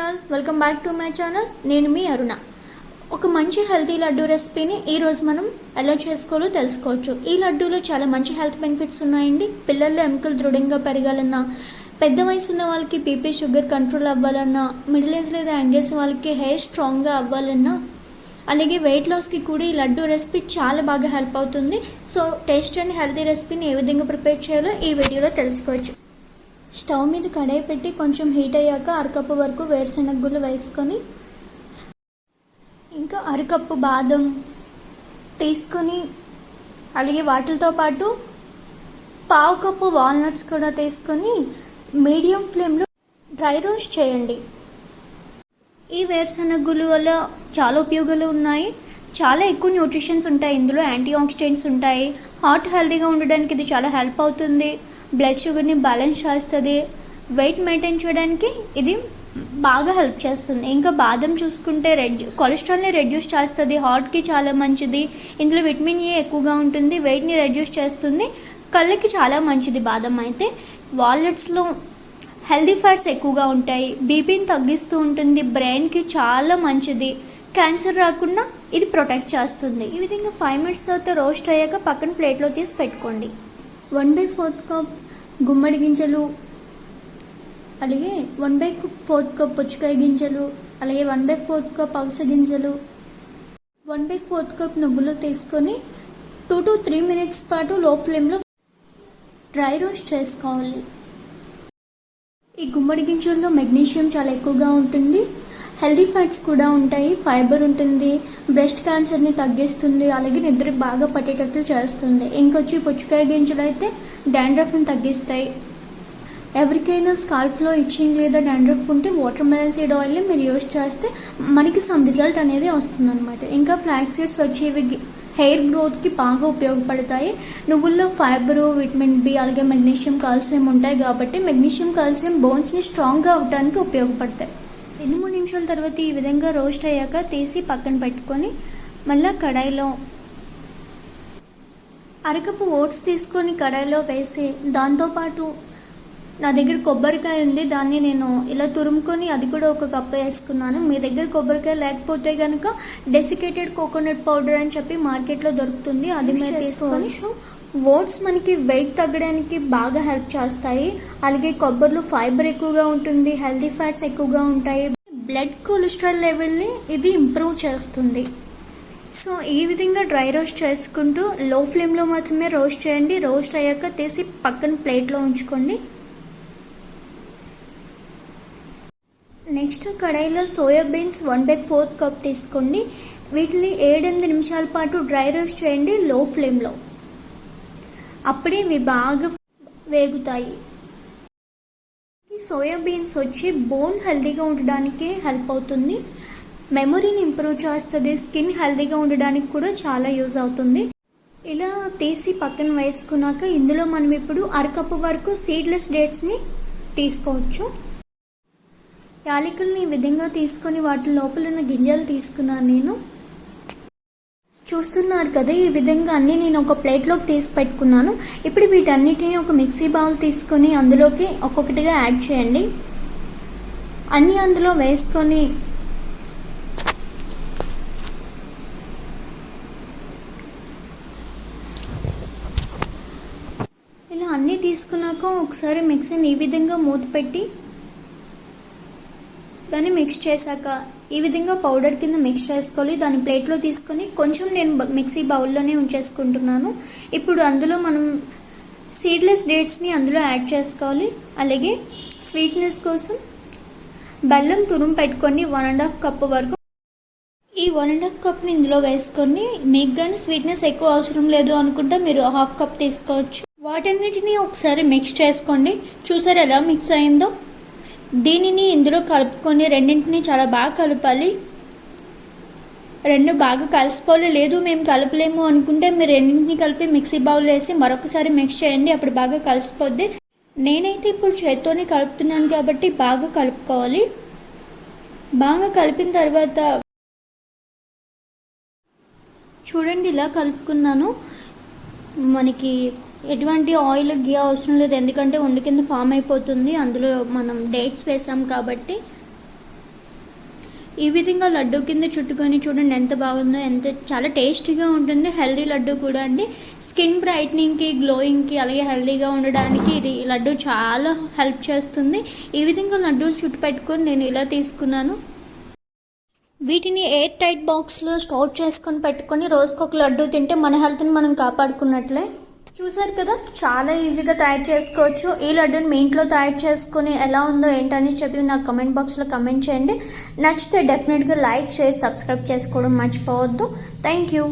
All, welcome back to my channel. నేను మీ అరుణ. ఒక మంచి హెల్తీ లడ్డు రెసిపీని ఈరోజు మనం ఎలా చేసుకోవాలో తెలుసుకోవచ్చు. ఈ లడ్డూలో చాలా మంచి హెల్త్ బెనిఫిట్స్ ఉన్నాయండి. పిల్లల్లో ఎముకలు దృఢంగా పెరగాలన్నా, పెద్ద వయసు ఉన్న వాళ్ళకి బీపీ షుగర్ కంట్రోల్ అవ్వాలన్నా, మిడిల్ ఏజ్ లేదా యంగ్ ఏజ్ వాళ్ళకి హెయిర్ స్ట్రాంగ్గా అవ్వాలన్నా, అలాగే వెయిట్ లాస్కి కూడా ఈ లడ్డు రెసిపీ చాలా బాగా హెల్ప్ అవుతుంది. సో టేస్ట్ అండ్ హెల్తీ రెసిపీని ఏ విధంగా ప్రిపేర్ చేయాలో ఈ వీడియోలో తెలుసుకోవచ్చు. స్టవ్ మీద కడాయి పెట్టి కొంచెం హీట్ అయ్యాక అరకప్పు వరకు వేరుశెనగ గుళ్ళు వేసుకొని, ఇంకా అరకప్పు బాదం తీసుకొని, అలాగే వాటితో పాటు పావు కప్పు వాల్నట్స్ కూడా తీసుకొని మీడియం ఫ్లేమ్లో డ్రై రోస్ట్ చేయండి. ఈ వేరుశెనగ గుళ్ళు వల్ల చాలా ఉపయోగాలు ఉన్నాయి. చాలా ఎక్కువ న్యూట్రిషన్స్ ఉంటాయి ఇందులో. యాంటీ ఆక్సిడెంట్స్ ఉంటాయి. హార్ట్ హెల్తీగా ఉండడానికి ఇది చాలా హెల్ప్ అవుతుంది. బ్లడ్ షుగర్ని బ్యాలెన్స్ చేస్తుంది. వెయిట్ మెయింటైన్ చేయడానికి ఇది బాగా హెల్ప్ చేస్తుంది. ఇంకా బాదం చూసుకుంటే కొలెస్ట్రాల్ని రెడ్యూస్ చేస్తుంది. హార్ట్కి చాలా మంచిది. ఇందులో విటమిన్ ఏ ఎక్కువగా ఉంటుంది. వెయిట్ని రెడ్యూస్ చేస్తుంది. కళ్ళకి చాలా మంచిది బాదం అయితే. వాల్నట్స్లో హెల్దీ ఫ్యాట్స్ ఎక్కువగా ఉంటాయి. బీపీని తగ్గిస్తూ ఉంటుంది. బ్రెయిన్కి చాలా మంచిది. క్యాన్సర్ రాకుండా ఇది ప్రొటెక్ట్ చేస్తుంది. ఈ విధంగా 5 minutes తర్వాత రోస్ట్ అయ్యాక పక్కన ప్లేట్లో తీసి పెట్టుకోండి. 1/4 కప్ గుమ్మడి గింజలు, అలాగే 1/4 కప్ పుచ్చకాయ గింజలు, అలాగే 1/4 కప్ అవిసె గింజలు, 1/4 కప్ నువ్వులు తీసుకొని 2 to 3 minutes పాటు లో ఫ్లేమ్లో డ్రై రోస్ట్ చేసుకోవాలి. ఈ గుమ్మడి గింజల్లో మెగ్నీషియం చాలా ఎక్కువగా ఉంటుంది. హెల్దీ ఫ్యాట్స్ కూడా ఉంటాయి. ఫైబర్ ఉంటుంది. బ్రెస్ట్ క్యాన్సర్ని తగ్గిస్తుంది. అలాగే నిద్ర బాగా పట్టేటట్లు చేస్తుంది. ఇంకొచ్చి పుచ్చకాయ గింజలు అయితే డాండ్రఫ్ని తగ్గిస్తాయి. ఎవరికైనా స్కాల్ఫ్లో ఇచ్చింగ్ లేదా డాండ్రఫ్ ఉంటే వాటర్ మెలన్ సీడ్ ఆయిల్ని మీరు యూజ్ చేస్తే మనకి సమ్ రిజల్ట్ అనేది వస్తుంది అనమాట. ఇంకా ఫ్లాక్స్ సీడ్స్ వచ్చేవి హెయిర్ గ్రోత్కి బాగా ఉపయోగపడతాయి. నువ్వుల్లో ఫైబరు, విటమిన్ బి, అలాగే మెగ్నీషియం, కాల్షియం ఉంటాయి కాబట్టి మెగ్నీషియం, కాల్షియం బోన్స్ని స్ట్రాంగ్గా అవ్వడానికి ఉపయోగపడతాయి. 2-3 నిమిషాల తర్వాత ఈ విధంగా రోస్ట్ అయ్యాక తీసి పక్కన పెట్టుకొని, మళ్ళీ కడాయిలో అరకప్పు ఓట్స్ తీసుకొని కడాయిలో వేసి, దాంతోపాటు నా దగ్గర కొబ్బరికాయ ఉంది, దాన్ని నేను ఇలా తురుముకొని అది కూడా 1 కప్పు వేసుకున్నాను. మీ దగ్గర కొబ్బరికాయ లేకపోతే కనుక డెసికేటెడ్ కోకోనట్ పౌడర్ అని చెప్పి మార్కెట్లో దొరుకుతుంది, అది మీరు తీసుకోవచ్చు. ఓట్స్ మనకి వెయిట్ తగ్గడానికి బాగా హెల్ప్ చేస్తాయి. అలాగే కొబ్బరిలో ఫైబర్ ఎక్కువగా ఉంటుంది. హెల్తీ ఫ్యాట్స్ ఎక్కువగా ఉంటాయి. బ్లడ్ కొలెస్ట్రాల్ లెవెల్ని ఇది ఇంప్రూవ్ చేస్తుంది. సో ఈ విధంగా డ్రై రోస్ట్ చేసుకుంటూ లో ఫ్లేమ్లో మాత్రమే రోస్ట్ చేయండి. రోస్ట్ అయ్యాక తీసి పక్కన ప్లేట్లో ఉంచుకోండి. నెక్స్ట్ కడాయిలో సోయాబీన్స్ 1/4 కప్ తీసుకోండి. వీటిని 7-8 నిమిషాల పాటు డ్రై రోస్ట్ చేయండి లో ఫ్లేమ్లో. అప్పుడే ఇవి బాగా వేగుతాయి. ఈ సోయాబీన్స్ వచ్చి బోన్ హెల్తీగా ఉండడానికి హెల్ప్ అవుతుంది. మెమొరీని ఇంప్రూవ్ చేస్తుంది. స్కిన్ హెల్తీగా ఉండడానికి కూడా చాలా యూజ్ అవుతుంది. ఇలా తీసి పక్కన వేసుకున్నాక ఇందులో మనం ఇప్పుడు అరకప్పు వరకు సీడ్లెస్ డేట్స్ని తీసుకోవచ్చు. యాలకుల్ని ఈ విధంగా తీసుకొని వాటి లోపల ఉన్న గింజలు తీసుకున్నాను నేను. చూస్తున్నారు కదా, ఈ విధంగా అన్నీ నేను ఒక ప్లేట్లోకి తీసి పెట్టుకున్నాను. ఇప్పుడు వీటన్నిటిని ఒక మిక్సీ బౌల్ తీసుకొని అందులోకి ఒక్కొక్కటిగా యాడ్ చేయండి. అన్నీ అందులో వేసుకొని ఇలా అన్నీ తీసుకున్నాక ఒకసారి మిక్సీని ఈ విధంగా మూత పెట్టి దాన్ని మిక్స్ చేశాక ఈ విధంగా పౌడర్ కింద మిక్స్ చేసుకోవాలి. దాన్ని ప్లేట్లో తీసుకొని కొంచెం నేను మిక్సీ బౌల్లోనే ఉంచేసుకుంటున్నాను. ఇప్పుడు అందులో మనం సీడ్లెస్ డేట్స్ని అందులో యాడ్ చేసుకోవాలి. అలాగే స్వీట్నెస్ కోసం బెల్లం తురుము పెట్టుకొని 1.5 కప్పు వరకు. ఈ 1.5 కప్ని ఇందులో వేసుకొని, మీకు కానీ స్వీట్నెస్ ఎక్కువ అవసరం లేదు అనుకుంటే మీరు 1/2 కప్ తీసుకోవచ్చు. వాటన్నిటిని ఒకసారి మిక్స్ చేసుకోండి. చూసారు ఎలా మిక్స్ అయిందో. దీనిని ఇందులో కలుపుకొని రెండింటిని చాలా బాగా కలపాలి. రెండు బాగా కలిసిపోలే, లేదు మేము కలపలేము అనుకుంటే మీరు రెండింటిని కలిపి మిక్సీ బౌల్ వేసి మరొకసారి మిక్స్ చేయండి. అప్పుడు బాగా కలిసిపోద్ది. నేనైతే ఇప్పుడు చేత్తోనే కలుపుతున్నాను కాబట్టి బాగా కలుపుకోవాలి. బాగా కలిపిన తర్వాత చూడండి ఇలా కలుపుకున్నాను. మనకి ఎటువంటి ఆయిల్ గీ అవసరం లేదు, ఎందుకంటే ఉండి కింద ఫామ్ అయిపోతుంది. అందులో మనం డేట్స్ వేసాం కాబట్టి ఈ విధంగా లడ్డు కింద చుట్టుకొని చూడండి ఎంత బాగుందో, ఎంత చాలా టేస్టీగా ఉంటుంది. హెల్దీ లడ్డు కూడా అండి. స్కిన్ బ్రైట్నింగ్కి, గ్లోయింగ్కి, అలాగే హెల్దీగా ఉండడానికి ఇది లడ్డు చాలా హెల్ప్ చేస్తుంది. ఈ విధంగా లడ్డూలు చుట్టు పెట్టుకొని నేను ఇలా తీసుకున్నాను. వీటిని ఎయిర్ టైట్ బాక్స్లో స్టోర్ చేసుకొని పెట్టుకొని రోజుకొక లడ్డు తింటే మన హెల్త్ని మనం కాపాడుకున్నట్లే. చూసారు కదా, చాలా ఈజీగా తయారు చేసుకోవచ్చు. ఈ లడ్డూని మీ ఇంట్లో తయారు చేసుకొని ఎలా ఉందో ఏంటని చెప్పి నాకు కమెంట్ బాక్స్లో కమెంట్ చేయండి. నచ్చితే డెఫినెట్గా లైక్ చేసి సబ్స్క్రైబ్ చేసుకోవడం మర్చిపోవద్దు. Thank you.